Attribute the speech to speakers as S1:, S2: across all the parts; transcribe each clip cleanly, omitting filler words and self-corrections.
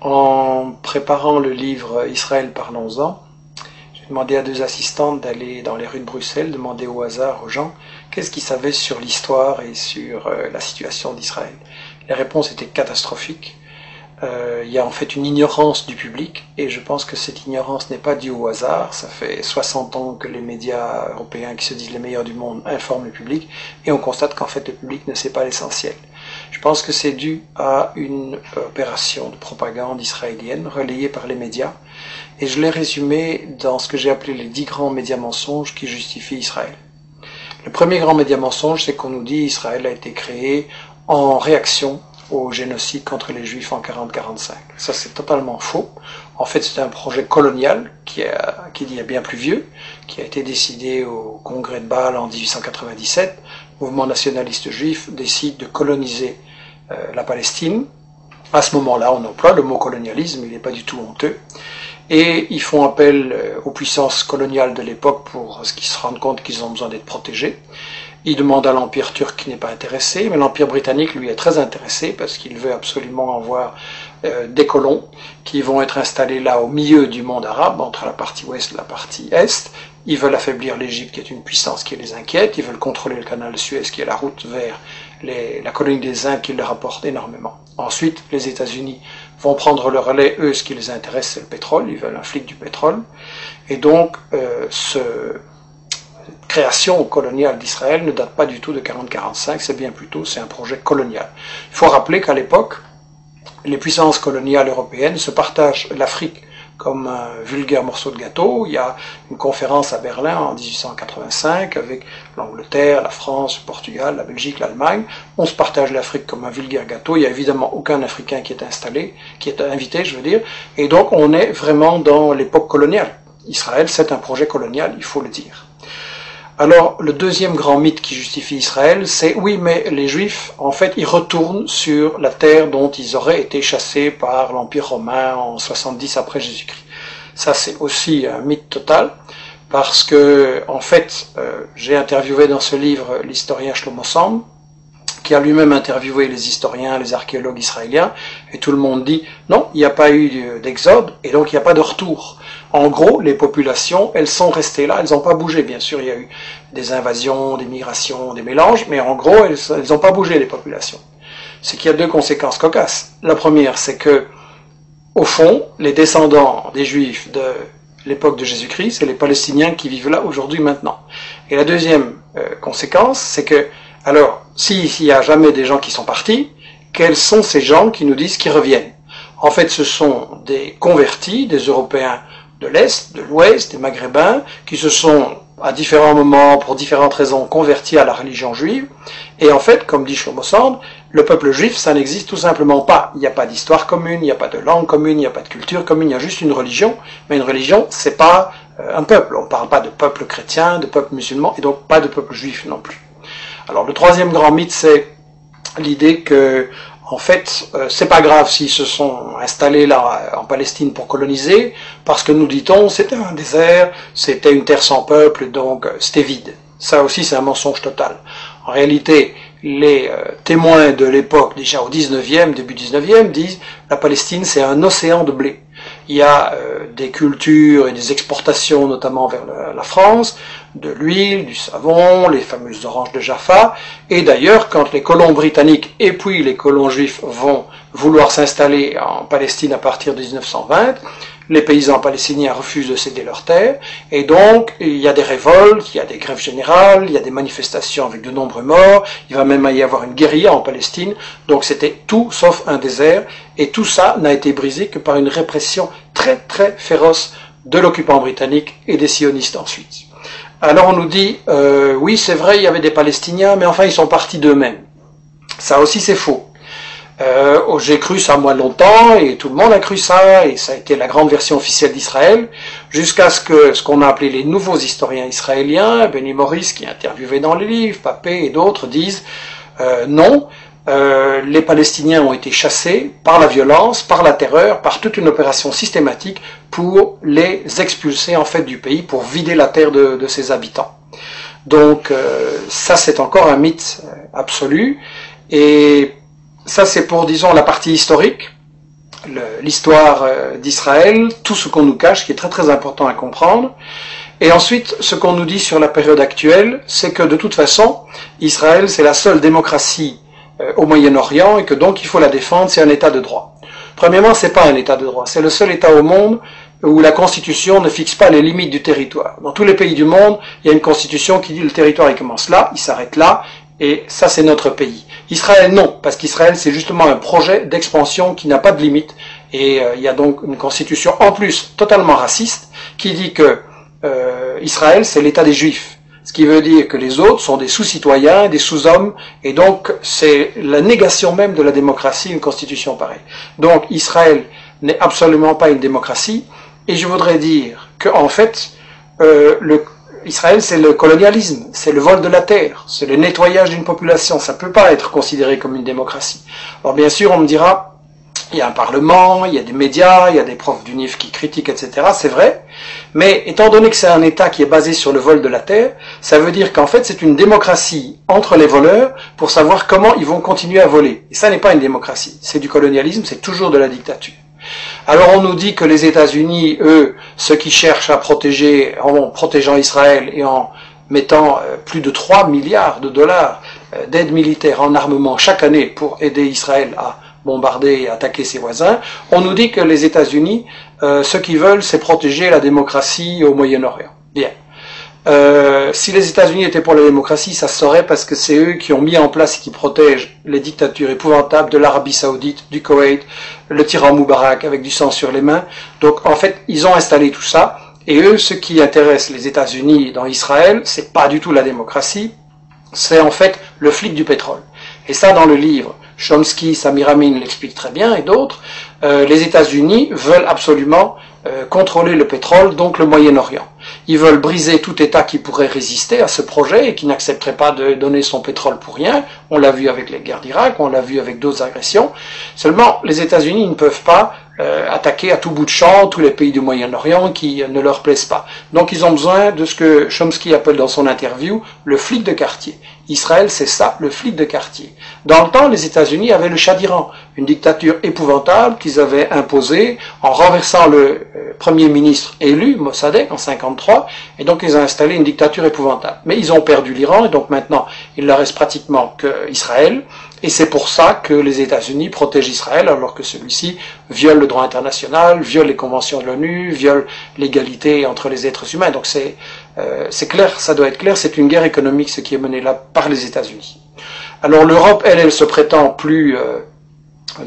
S1: En préparant le livre Israël, parlons-en, j'ai demandé à deux assistantes d'aller dans les rues de Bruxelles, demander au hasard aux gens qu'est-ce qu'ils savaient sur l'histoire et sur la situation d'Israël. Les réponses étaient catastrophiques. Il y a en fait une ignorance du public, et je pense que cette ignorance n'est pas due au hasard. Ça fait 60 ans que les médias européens, qui se disent les meilleurs du monde, informent le public, et on constate qu'en fait le public ne sait pas l'essentiel. Je pense que c'est dû à une opération de propagande israélienne relayée par les médias, et je l'ai résumé dans ce que j'ai appelé les 10 grands médias mensonges qui justifient Israël. Le premier grand média mensonge, c'est qu'on nous dit Israël a été créé en réaction au génocide contre les Juifs en 40-45. Ça, c'est totalement faux. En fait, c'est un projet colonial qui est bien plus vieux, qui a été décidé au congrès de Bâle en 1897. Le mouvement nationaliste juif décide de coloniser la Palestine. À ce moment-là, on emploie le mot colonialisme, il n'est pas du tout honteux. Et ils font appel aux puissances coloniales de l'époque pour ce qu'ils se rendent compte qu'ils ont besoin d'être protégés. Ils demandent à l'Empire turc qui n'est pas intéressé, mais l'Empire britannique, lui, est très intéressé parce qu'il veut absolument avoir des colons qui vont être installés là au milieu du monde arabe, entre la partie ouest et la partie est. Ils veulent affaiblir l'Égypte, qui est une puissance qui les inquiète. Ils veulent contrôler le canal de Suez, qui est la route vers la colonie des Indes, qui leur apporte énormément. Ensuite, les États-Unis vont prendre le relais. Eux, ce qui les intéresse, c'est le pétrole. Ils veulent un flic du pétrole. Et donc, création coloniale d'Israël ne date pas du tout de 40-45, c'est bien plutôt, c'est un projet colonial. Il faut rappeler qu'à l'époque, les puissances coloniales européennes se partagent l'Afrique comme un vulgaire morceau de gâteau. Il y a une conférence à Berlin en 1885 avec l'Angleterre, la France, le Portugal, la Belgique, l'Allemagne. On se partage l'Afrique comme un vulgaire gâteau. Il n'y a évidemment aucun Africain qui est invité, je veux dire. Et donc on est vraiment dans l'époque coloniale. Israël, c'est un projet colonial, il faut le dire. Alors, le deuxième grand mythe qui justifie Israël, c'est oui, mais les Juifs, en fait, ils retournent sur la terre dont ils auraient été chassés par l'Empire romain en 70 après Jésus-Christ. Ça, c'est aussi un mythe total, parce que, en fait, j'ai interviewé dans ce livre l'historien Shlomo Sand, qui a lui-même interviewé les historiens, les archéologues israéliens, et tout le monde dit non, il n'y a pas eu d'exode, et donc il n'y a pas de retour. En gros, les populations, elles sont restées là, elles n'ont pas bougé. Bien sûr, il y a eu des invasions, des migrations, des mélanges, mais en gros, elles n'ont pas bougé, les populations. C'est qu'il y a deux conséquences cocasses. La première, c'est que, au fond, les descendants des Juifs de l'époque de Jésus-Christ, c'est les Palestiniens qui vivent là aujourd'hui, maintenant. Et la deuxième conséquence, c'est que, alors, s'il n'y a jamais des gens qui sont partis, quels sont ces gens qui nous disent qu'ils reviennent? En fait, ce sont des convertis, des Européens de l'Est, de l'Ouest, des Maghrébins, qui se sont, à différents moments, pour différentes raisons, convertis à la religion juive. Et en fait, comme dit Shlomo Sand, le peuple juif, ça n'existe tout simplement pas. Il n'y a pas d'histoire commune, il n'y a pas de langue commune, il n'y a pas de culture commune, il y a juste une religion. Mais une religion, c'est pas un peuple. On ne parle pas de peuple chrétien, de peuple musulman, et donc pas de peuple juif non plus. Alors, le troisième grand mythe, c'est l'idée que, en fait, c'est pas grave s'ils se sont installés là en Palestine pour coloniser, parce que nous dit-on, c'était un désert, c'était une terre sans peuple, donc c'était vide. Ça aussi, c'est un mensonge total. En réalité, les témoins de l'époque, déjà au 19e, début 19e, disent la Palestine, c'est un océan de blé. Il y a des cultures et des exportations, notamment vers la France, de l'huile, du savon, les fameuses oranges de Jaffa. Et d'ailleurs, quand les colons britanniques et puis les colons juifs vont vouloir s'installer en Palestine à partir de 1920, les paysans palestiniens refusent de céder leurs terres, et donc il y a des révoltes, il y a des grèves générales, il y a des manifestations avec de nombreux morts, il va même y avoir une guérilla en Palestine, donc c'était tout sauf un désert, et tout ça n'a été brisé que par une répression très très féroce de l'occupant britannique et des sionistes ensuite. Alors on nous dit, oui c'est vrai, il y avait des Palestiniens, mais enfin ils sont partis d'eux-mêmes. Ça aussi c'est faux. J'ai cru ça moi longtemps, et tout le monde a cru ça, et ça a été la grande version officielle d'Israël, jusqu'à ce qu'on a appelé les nouveaux historiens israéliens, Benny Morris qui est interviewé dans les livres, Papé et d'autres disent non, les Palestiniens ont été chassés par la violence, par la terreur, par toute une opération systématique pour les expulser en fait du pays, pour vider la terre de ses habitants. Donc ça c'est encore un mythe absolu, et ça c'est pour, disons, la partie historique. l'histoire d'Israël, tout ce qu'on nous cache, qui est très très important à comprendre. Et ensuite, ce qu'on nous dit sur la période actuelle, c'est que de toute façon, Israël, c'est la seule démocratie au Moyen-Orient et que donc il faut la défendre, c'est un État de droit. Premièrement, c'est pas un État de droit, c'est le seul État au monde où la Constitution ne fixe pas les limites du territoire. Dans tous les pays du monde, il y a une Constitution qui dit le territoire il commence là, il s'arrête là, et ça c'est notre pays. Israël non, parce qu'Israël c'est justement un projet d'expansion qui n'a pas de limite, et il y a donc une Constitution en plus totalement raciste qui dit que Israël c'est l'État des Juifs. Ce qui veut dire que les autres sont des sous-citoyens, des sous-hommes, et donc c'est la négation même de la démocratie, une constitution pareille. Donc Israël n'est absolument pas une démocratie, et je voudrais dire que en fait, Israël c'est le colonialisme, c'est le vol de la terre, c'est le nettoyage d'une population, ça ne peut pas être considéré comme une démocratie. Alors bien sûr on me dira, il y a un parlement, il y a des médias, il y a des profs d'UNIF qui critiquent, etc. C'est vrai, mais étant donné que c'est un État qui est basé sur le vol de la terre, ça veut dire qu'en fait c'est une démocratie entre les voleurs pour savoir comment ils vont continuer à voler. Et ça n'est pas une démocratie, c'est du colonialisme, c'est toujours de la dictature. Alors on nous dit que les États-Unis, eux, ceux qui cherchent à protéger, en protégeant Israël et en mettant plus de 3 milliards de dollars d'aide militaire en armement chaque année pour aider Israël à bombarder et attaquer ses voisins, on nous dit que les États-Unis, ce qu'ils veulent, c'est protéger la démocratie au Moyen-Orient. Bien. Si les États-Unis étaient pour la démocratie, ça se saurait parce que c'est eux qui ont mis en place et qui protègent les dictatures épouvantables de l'Arabie Saoudite, du Koweït, le tyran Moubarak avec du sang sur les mains. Donc en fait, ils ont installé tout ça. Et eux, ce qui intéresse les États-Unis dans Israël, c'est pas du tout la démocratie, c'est en fait le flic du pétrole. Et ça, dans le livre, Chomsky, Samir Amin l'explique très bien, et d'autres, les États-Unis veulent absolument contrôler le pétrole, donc le Moyen-Orient. Ils veulent briser tout État qui pourrait résister à ce projet et qui n'accepterait pas de donner son pétrole pour rien. On l'a vu avec les guerres d'Irak, on l'a vu avec d'autres agressions. Seulement, les États-Unis ne peuvent pas attaquer à tout bout de champ tous les pays du Moyen-Orient qui ne leur plaisent pas. Donc ils ont besoin de ce que Chomsky appelle dans son interview le flic de quartier. Israël, c'est ça, le flic de quartier. Dans le temps, les États-Unis avaient le Shah d'Iran, une dictature épouvantable qu'ils avaient imposée en renversant le premier ministre élu, Mossadegh, en 1953, et donc ils ont installé une dictature épouvantable. Mais ils ont perdu l'Iran, et donc maintenant, il ne leur reste pratiquement qu'Israël, et c'est pour ça que les États-Unis protègent Israël, alors que celui-ci viole le droit international, viole les conventions de l'ONU, viole l'égalité entre les êtres humains. Donc c'est clair, ça doit être clair, c'est une guerre économique ce qui est menée là par les États-Unis. Alors l'Europe, elle se prétend plus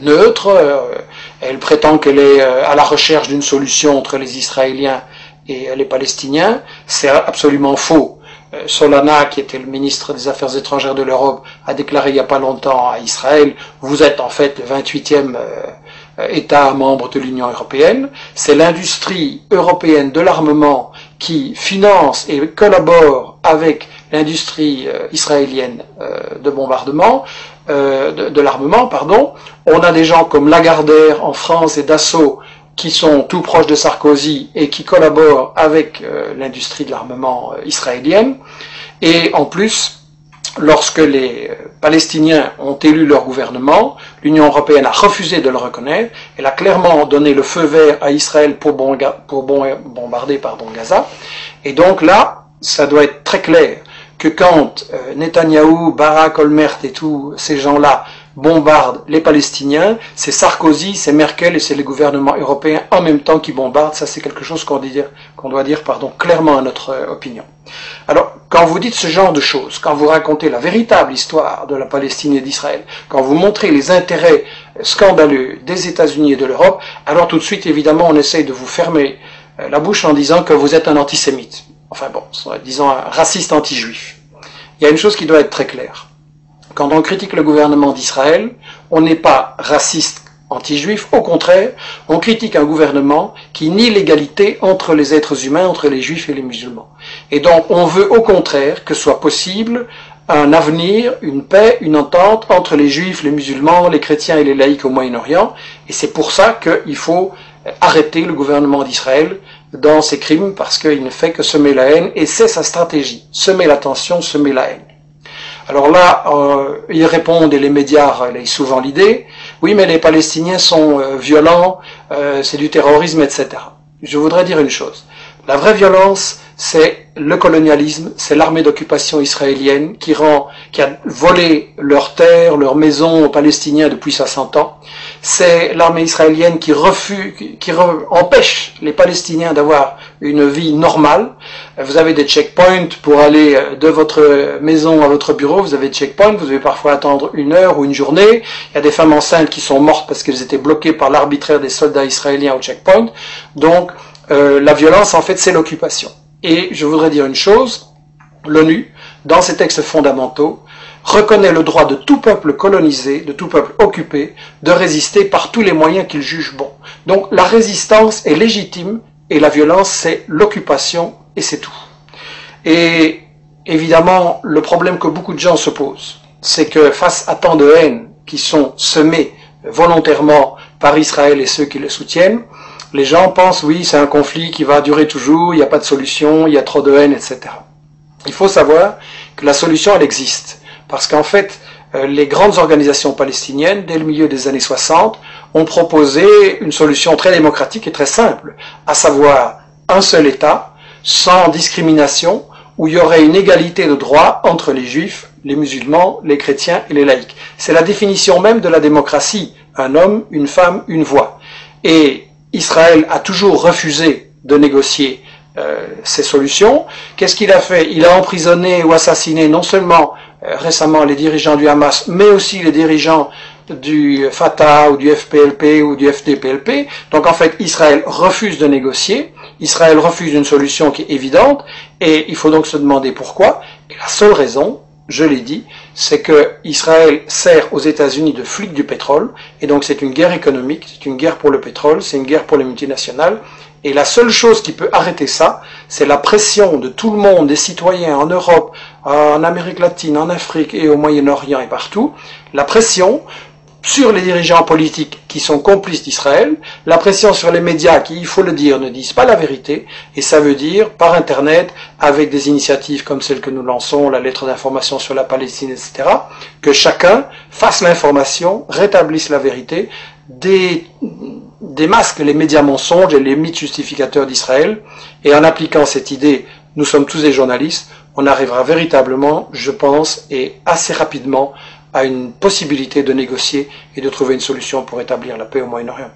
S1: neutre, elle prétend qu'elle est à la recherche d'une solution entre les Israéliens et les Palestiniens. C'est absolument faux. Solana, qui était le ministre des Affaires étrangères de l'Europe, a déclaré il n'y a pas longtemps à Israël, vous êtes en fait le 28e État membre de l'Union européenne. C'est l'industrie européenne de l'armement qui finance et collabore avec l'industrie israélienne de bombardement, de l'armement, pardon. On a des gens comme Lagardère en France et Dassault qui sont tout proches de Sarkozy et qui collaborent avec l'industrie de l'armement israélienne. Et en plus, lorsque les Palestiniens ont élu leur gouvernement, l'Union européenne a refusé de le reconnaître. Elle a clairement donné le feu vert à Israël pour bombarder Gaza. Et donc là, ça doit être très clair que quand Netanyahou, Barak, Olmert et tous ces gens-là bombardent les Palestiniens, c'est Sarkozy, c'est Merkel et c'est les gouvernements européens en même temps qui bombardent. Ça, c'est quelque chose qu'on doit dire clairement à notre opinion. Alors, quand vous dites ce genre de choses, quand vous racontez la véritable histoire de la Palestine et d'Israël, quand vous montrez les intérêts scandaleux des États-Unis et de l'Europe, alors tout de suite, évidemment, on essaye de vous fermer la bouche en disant que vous êtes un antisémite. Enfin bon, disons un raciste anti-juif. Il y a une chose qui doit être très claire. Quand on critique le gouvernement d'Israël, on n'est pas raciste anti-juif, au contraire, on critique un gouvernement qui nie l'égalité entre les êtres humains, entre les juifs et les musulmans. Et donc on veut au contraire que soit possible un avenir, une paix, une entente entre les juifs, les musulmans, les chrétiens et les laïcs au Moyen-Orient, et c'est pour ça qu'il faut arrêter le gouvernement d'Israël dans ses crimes, parce qu'il ne fait que semer la haine, et c'est sa stratégie, semer la tension, semer la haine. Alors là, ils répondent, et les médias relayent souvent l'idée, oui, mais les Palestiniens sont violents, c'est du terrorisme, etc. Je voudrais dire une chose. La vraie violence, c'est le colonialisme, c'est l'armée d'occupation israélienne qui a volé leurs terres, leurs maisons aux Palestiniens depuis 60 ans. C'est l'armée israélienne qui empêche les Palestiniens d'avoir une vie normale. Vous avez des checkpoints pour aller de votre maison à votre bureau, vous avez des checkpoints, vous devez parfois attendre 1 heure ou une journée. Il y a des femmes enceintes qui sont mortes parce qu'elles étaient bloquées par l'arbitraire des soldats israéliens au checkpoint. Donc, la violence, en fait, c'est l'occupation. Et je voudrais dire une chose, l'ONU, dans ses textes fondamentaux, reconnaît le droit de tout peuple colonisé, de tout peuple occupé, de résister par tous les moyens qu'il juge bons. Donc la résistance est légitime et la violence, c'est l'occupation et c'est tout. Et évidemment, le problème que beaucoup de gens se posent, c'est que face à tant de haine qui sont semées volontairement par Israël et ceux qui le soutiennent, les gens pensent, oui, c'est un conflit qui va durer toujours, il n'y a pas de solution, il y a trop de haine, etc. Il faut savoir que la solution, elle existe. Parce qu'en fait, les grandes organisations palestiniennes, dès le milieu des années 60, ont proposé une solution très démocratique et très simple, à savoir un seul État, sans discrimination, où il y aurait une égalité de droits entre les juifs, les musulmans, les chrétiens et les laïcs. C'est la définition même de la démocratie, un homme, une femme, une voix. Et Israël a toujours refusé de négocier ces solutions. Qu'est-ce qu'il a fait? Il a emprisonné ou assassiné non seulement récemment les dirigeants du Hamas, mais aussi les dirigeants du Fatah ou du FPLP ou du FDPLP. Donc en fait, Israël refuse de négocier, Israël refuse une solution qui est évidente, et il faut donc se demander pourquoi. Et la seule raison, je l'ai dit, c'est que Israël sert aux États-Unis de flic du pétrole, et donc c'est une guerre économique, c'est une guerre pour le pétrole, c'est une guerre pour les multinationales, et la seule chose qui peut arrêter ça, c'est la pression de tout le monde, des citoyens en Europe, en Amérique latine, en Afrique et au Moyen-Orient et partout, la pression sur les dirigeants politiques qui sont complices d'Israël, la pression sur les médias qui, il faut le dire, ne disent pas la vérité, et ça veut dire, par Internet, avec des initiatives comme celle que nous lançons, la lettre d'information sur la Palestine, etc., que chacun fasse l'information, rétablisse la vérité, démasque les médias mensonges et les mythes justificateurs d'Israël, et en appliquant cette idée, nous sommes tous des journalistes, on arrivera véritablement, je pense, et assez rapidement, à une possibilité de négocier et de trouver une solution pour établir la paix au Moyen-Orient.